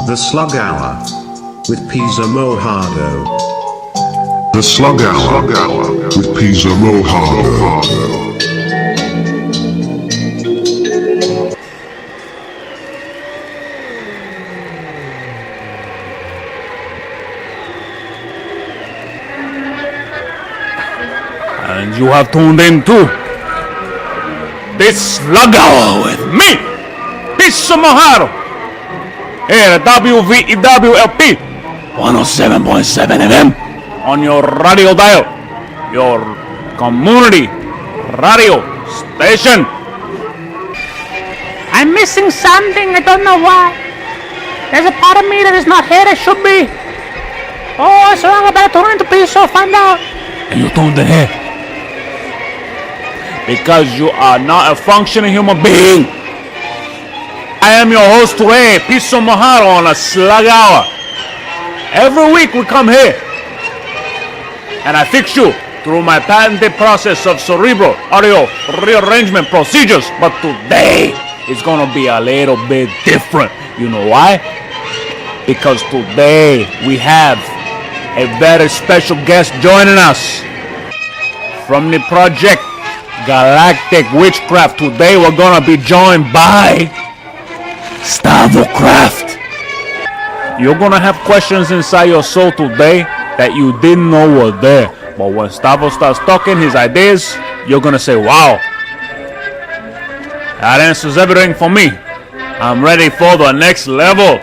The Slug Hour with Piso Mojado. The Slug Hour with Piso Mojado. And you have tuned in to this Slug Hour with me, Piso Mojado, here at WVEWLP 107.7 FM on your radio dial, your community radio station. I'm missing something, I don't know why. There's a part of me that is not here that should be. Oh, so I'm about to tune into Piso, find out. And you tuned in here because you are not a functioning human being. I am your host today, Piso Mojado, on a Slug Hour. Every week we come here and I fix you through my patented process of cerebral audio rearrangement procedures. But today it's gonna be a little bit different. You know why? Because today we have a very special guest joining us from the project Galactic Witchcraft. Today we're gonna be joined by Stavo Craft. You're gonna have questions inside your soul today that you didn't know were there. But when Stavo starts talking his ideas, you're gonna say, wow, that answers everything for me. I'm ready for the next level.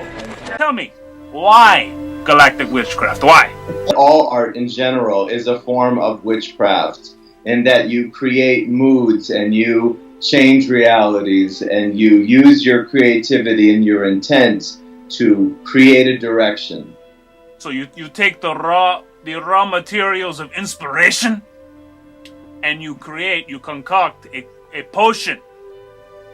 Tell me, why Galactic Witchcraft? Why? All art in general is a form of witchcraft, in that you create moods and you change realities and you use your creativity and your intent to create a direction. So you take the raw materials of inspiration and you concoct a potion,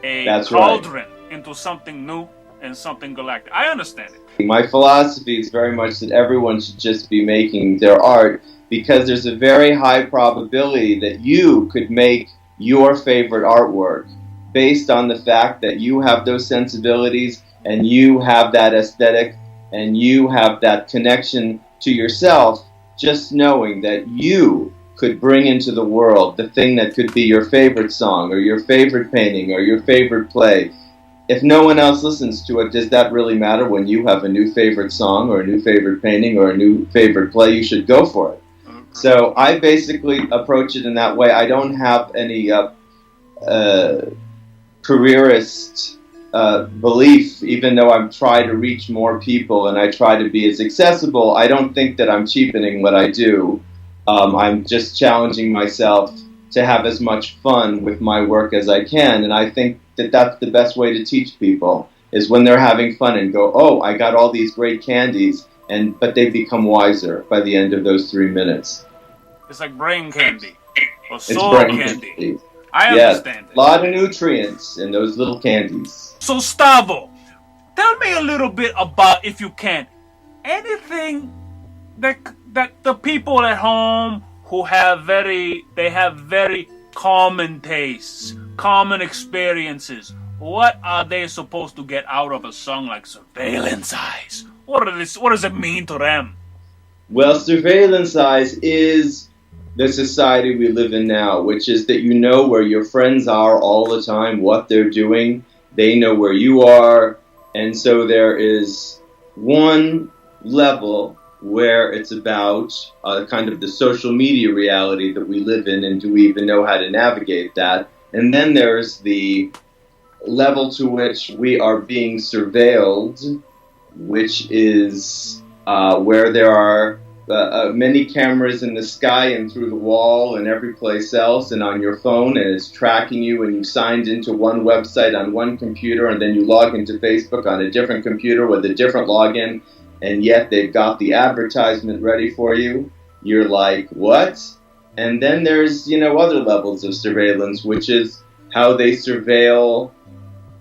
That's cauldron right. into something new and something galactic. I understand it. My philosophy is very much that everyone should just be making their art, because there's a very high probability that you could make your favorite artwork based on the fact that you have those sensibilities and you have that aesthetic and you have that connection to yourself, just knowing that you could bring into the world the thing that could be your favorite song or your favorite painting or your favorite play. If no one else listens to it, does that really matter? When you have a new favorite song or a new favorite painting or a new favorite play, you should go for it. So I basically approach it in that way. I don't have any careerist belief, even though I try to reach more people and I try to be as accessible. I don't think that I'm cheapening what I do. I'm just challenging myself to have as much fun with my work as I can, and I think that that's the best way to teach people, is when they're having fun and go, oh, I got all these great candies, but they become wiser by the end of those 3 minutes. It's like brain candy or It's soul brain candy. I understand it. A lot of nutrients in those little candies. So Stavo, tell me a little bit about, if you can, anything that the people at home who have very common tastes, common experiences. What are they supposed to get out of a song like Surveillance Eyes? What does it mean to them? Well, Surveillance Eyes is the society we live in now, which is that you know where your friends are all the time, what they're doing. They know where you are. And so there is one level where it's about kind of the social media reality that we live in, and do we even know how to navigate that? And then there's the level to which we are being surveilled, which is where there are many cameras in the sky and through the wall and every place else and on your phone, and it's tracking you, and you signed into one website on one computer and then you log into Facebook on a different computer with a different login, and yet they've got the advertisement ready for you. You're like, what? And then there's, other levels of surveillance, which is how they surveil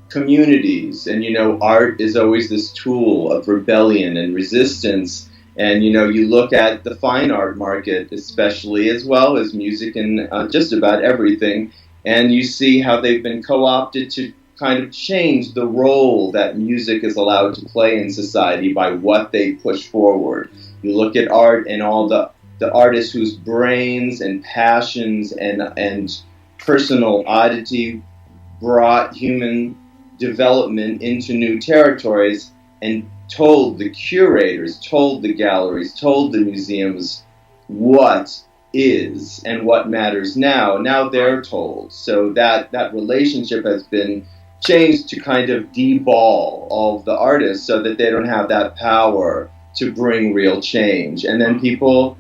communities. And, art is always this tool of rebellion and resistance. And, you look at the fine art market, especially, as well as music and just about everything, and you see how they've been co-opted to kind of changed the role that music is allowed to play in society by what they push forward. You look at art and all the artists whose brains and passions and personal oddity brought human development into new territories and told the curators, told the galleries, told the museums what is and what matters now. Now they're told. So that relationship has been changed to kind of deball all of the artists so that they don't have that power to bring real change. And then people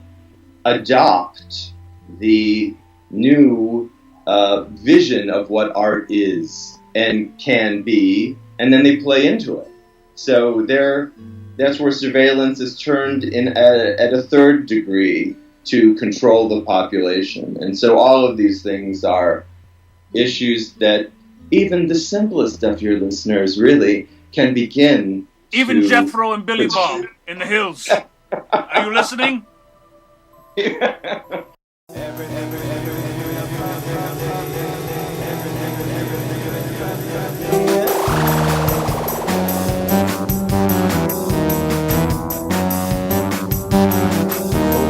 adopt the new vision of what art is and can be, and then they play into it. So that's where surveillance is turned in at a third degree to control the population. And so all of these things are issues that even the simplest of your listeners really can begin. Even Jethro and Billy Bob in the hills. Are you listening?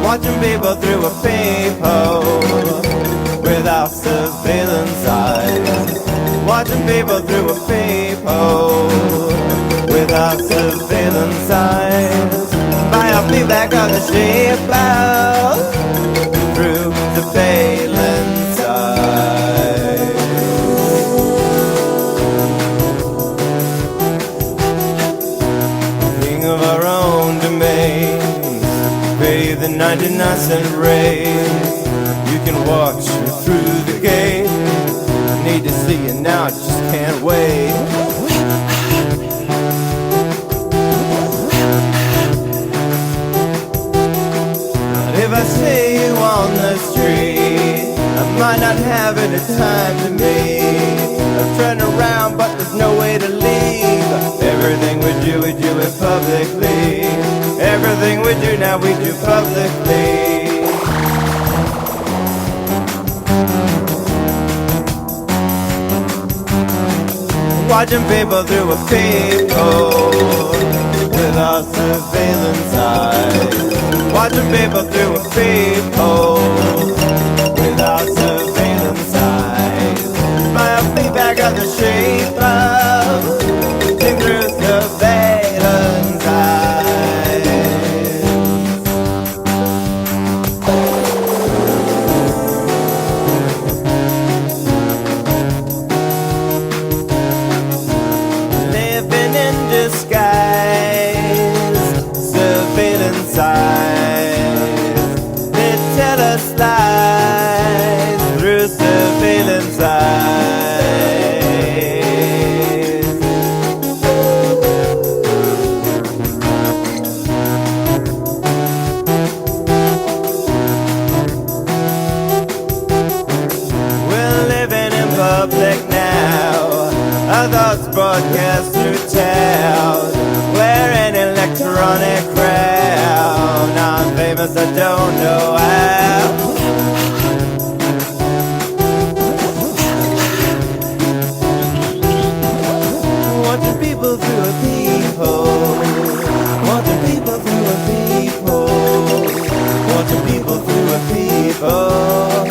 Watching people through a peephole without surveillance eyes. Watching people through a peephole without surveillance eyes. By a feedback on the sheep out through surveillance eyes. King of our own domain, pay the 99-cent rate. You can watch through the gate. Need to see it now, just can't wait. But if I see you on the street, I might not have any time to meet. I'm turning around, but there's no way to leave. Everything we do it publicly. Everything we do now, we do publicly. Watching people through a peephole without surveillance eyes. Watching people through a peephole without surveillance eyes. My feedback of the shape of through surveillance eyes. Living in disguise, surveillance eyes. They tell us lies through surveillance eyes. We're living in public now. Our thoughts broadcast through town. We're an electronic crowd. I'm famous, I don't know how. Watching people through a peephole. Watching people through a peephole. Watching people through a peephole.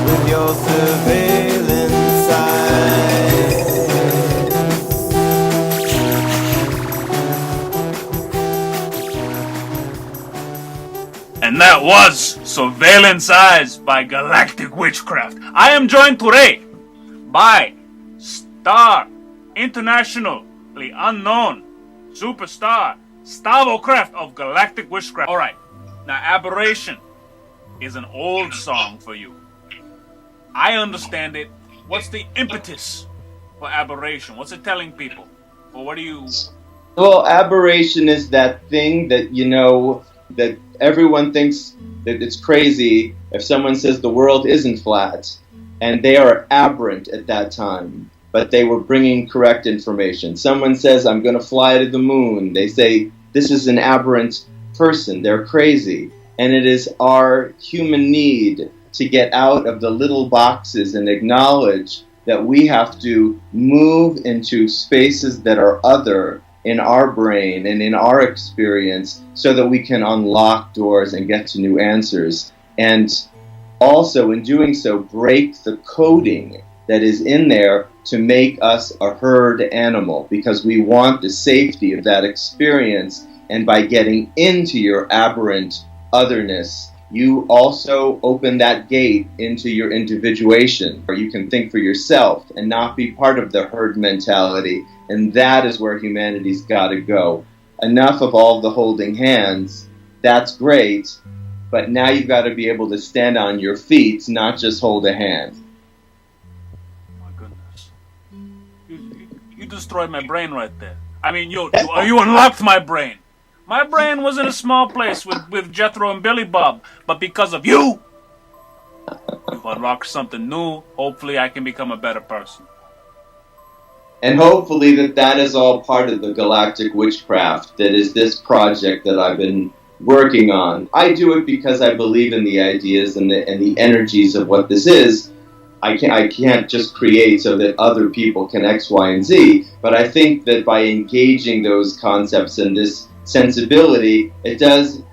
With your surveillance eyes. And that was Surveillance Eyes by Galactic Witchcraft. I am joined today by internationally unknown superstar Stavo Craft of Galactic Witchcraft. Alright, now Aberration is an old song for you. I understand it. What's the impetus for Aberration? What's it telling people? Or what do you... Well, aberration is that thing that, you know, that everyone thinks that it's crazy if someone says the world isn't flat, and they are aberrant at that time, but they were bringing correct information. Someone says, I'm going to fly to the moon. They say, this is an aberrant person. They're crazy. And it is our human need to get out of the little boxes and acknowledge that we have to move into spaces that are other in our brain and in our experience so that we can unlock doors and get to new answers. And also, in doing so, break the coding that is in there to make us a herd animal, because we want the safety of that experience. And by getting into your aberrant otherness, you also open that gate into your individuation, where you can think for yourself and not be part of the herd mentality. And that is where humanity's got to go. Enough of all the holding hands. That's great, but now you've got to be able to stand on your feet, not just hold a hand. My goodness. You destroyed my brain right there. I mean, you unlocked my brain. My brain was in a small place with Jethro and Billy Bob, but because of you've unlocked something new. Hopefully I can become a better person. And hopefully that is all part of the Galactic Witchcraft, that is this project that I've been working on. I do it because I believe in the ideas and the energies of what this is. I can't just create so that other people can X, Y, and Z, but I think that by engaging those concepts and this sensibility, it does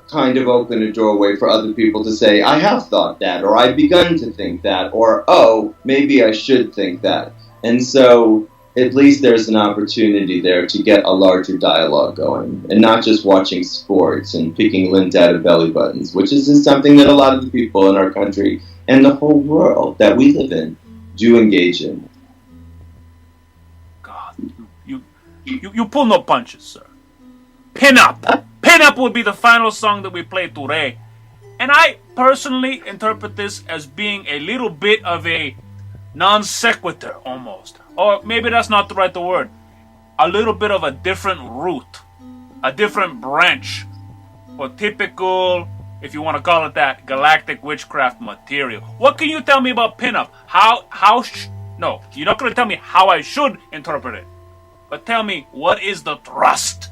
kind of open a doorway for other people to say, I have thought that, or I've begun to think that, or, oh, maybe I should think that. And so at least there's an opportunity there to get a larger dialogue going, and not just watching sports and picking lint out of belly buttons, which is just something that a lot of the people in our country and the whole world that we live in do engage in. God, you pull no punches, sir. Pin Up! Pin Up would be the final song that we play today. And I personally interpret this as being a little bit of a non sequitur almost. Or maybe that's not the right word. A little bit of a different route. A different branch. For typical, if you want to call it that, Galactic Witchcraft material. What can you tell me about Pin Up? No, you're not going to tell me how I should interpret it. But tell me, what is the thrust?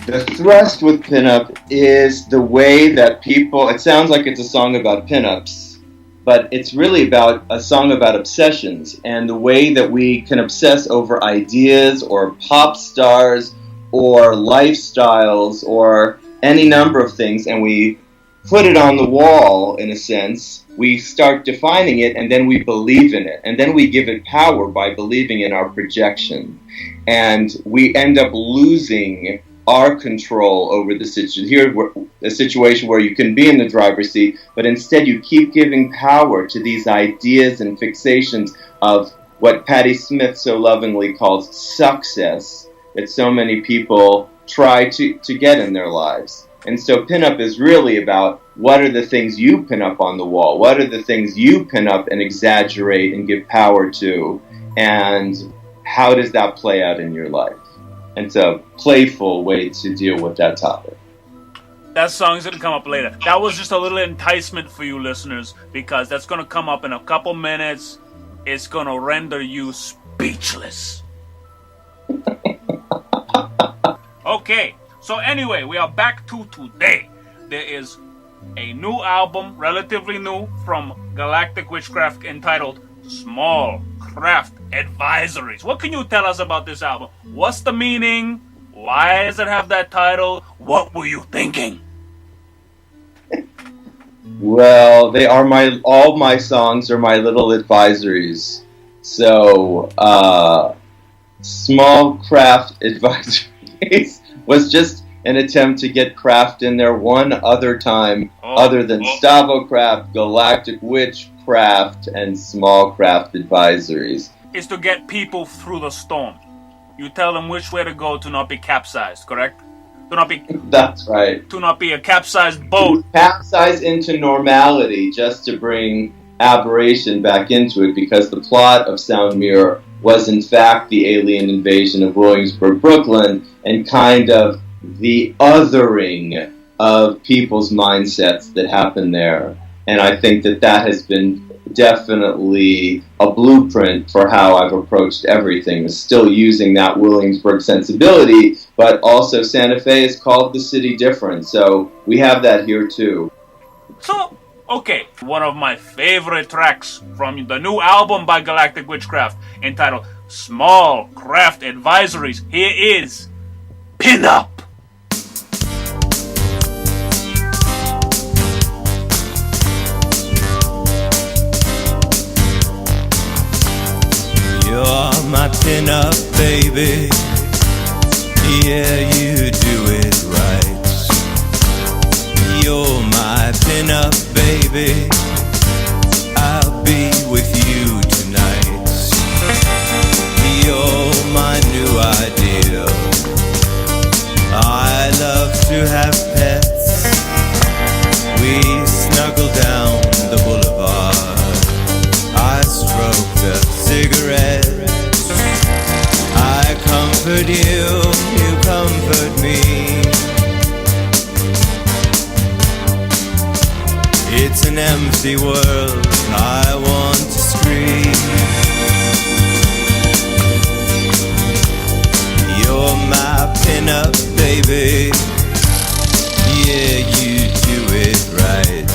The thrust with pinup is the way that people, it sounds like it's a song about pinups, but it's really about a song about obsessions and the way that we can obsess over ideas or pop stars or lifestyles or any number of things, and we put it on the wall in a sense. We start defining it, and then we believe in it, and then we give it power by believing in our projection, and we end up losing our control over the situation. Here, a situation where you can be in the driver's seat, but instead you keep giving power to these ideas and fixations of what Patti Smith so lovingly calls success, that so many people try to get in their lives. And so pinup is really about what are the things you pin up on the wall, what are the things you pin up and exaggerate and give power to, and how does that play out in your life? And it's a playful way to deal with that topic. That song's going to come up later. That was just a little enticement for you listeners, because that's going to come up in a couple minutes. It's going to render you speechless. Okay, so anyway, we are back to today. There is a new album, relatively new, from Galactic Witchcraft entitled Small Craft Advisories. What can you tell us about this album? What's the meaning? Why does it have that title? What were you thinking? Well, they are all my songs are my little advisories. So, Small Craft Advisories was just an attempt to get craft in there one other time, other than Stavo Craft, Galactic Witchcraft, and Small Craft Advisories. Is to get people through the storm. You tell them which way to go to not be capsized, correct? To not be. That's right. To not be a capsized boat. Capsize into normality, just to bring aberration back into it, because the plot of Sound Mirror was in fact the alien invasion of Williamsburg, Brooklyn, and kind of the othering of people's mindsets that happen there. And I think that has been definitely a blueprint for how I've approached everything, is still using that Williamsburg sensibility, but also Santa Fe is called the city different, so we have that here too. So, Okay, one of my favorite tracks from the new album by Galactic Witchcraft entitled Small Craft Advisories. Here is Pin Up. You're my pin-up baby. Yeah, you do it right. You're my pin-up baby. I'll be with you tonight. You're my new ideal. I love to have pets. We snuggle down the boulevard. I stroke the cigarette. I comfort you, you comfort me. It's an empty world, I want to scream. You're my pin-up baby. Yeah, you do it right.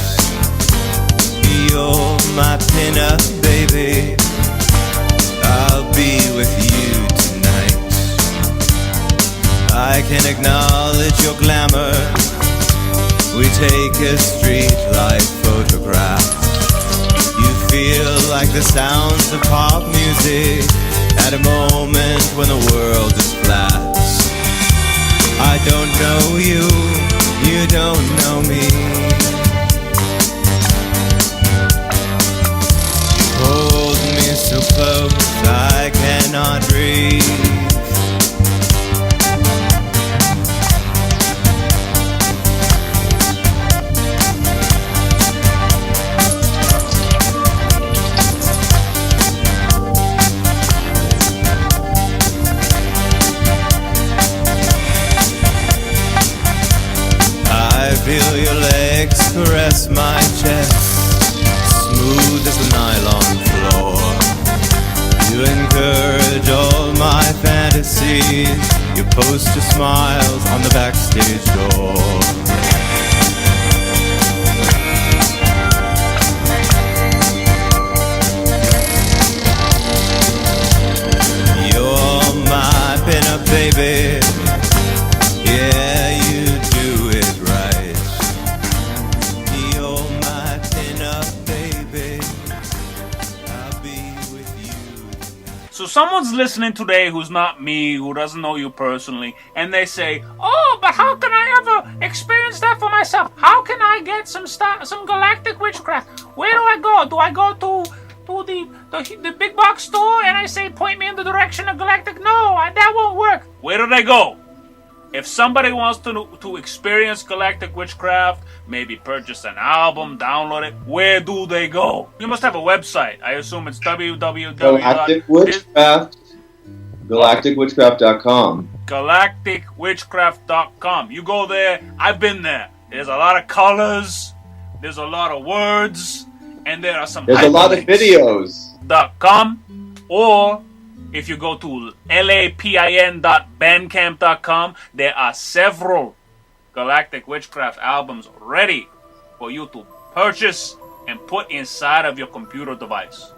You're my pin-up baby. I'll be with you tonight. I can acknowledge your glamour. We take a street light photograph. You feel like the sounds of pop music at a moment when the world is flat. I don't know you, you don't know me. Hold me so close I cannot breathe. I feel your legs caress my chest, smooth as a nylon floor. You encourage all my fantasies. You post your smiles on the backstage door. You're my pin-up baby. Yeah, you do it right. You're my pin-up baby. I'll be with you. So someone's listening today who's not me, who doesn't know you personally, and they say, "Oh, but how can I ever experience that for myself? How can I get some Galactic Witchcraft? Where do I go? Do I go to the big box store and I say, point me in the direction of Galactic? No, that won't work." Where do they go? If somebody wants to experience Galactic Witchcraft, maybe purchase an album, download it, where do they go? You must have a website. I assume it's www. Galactic Witchcraft. GalacticWitchcraft.com. GalacticWitchcraft.com. You go there. I've been there. There's a lot of colors. There's a lot of words. And there are some There's a lot of videos. .com, or if you go to lapin.bandcamp.com, there are several Galactic Witchcraft albums ready for you to purchase and put inside of your computer device.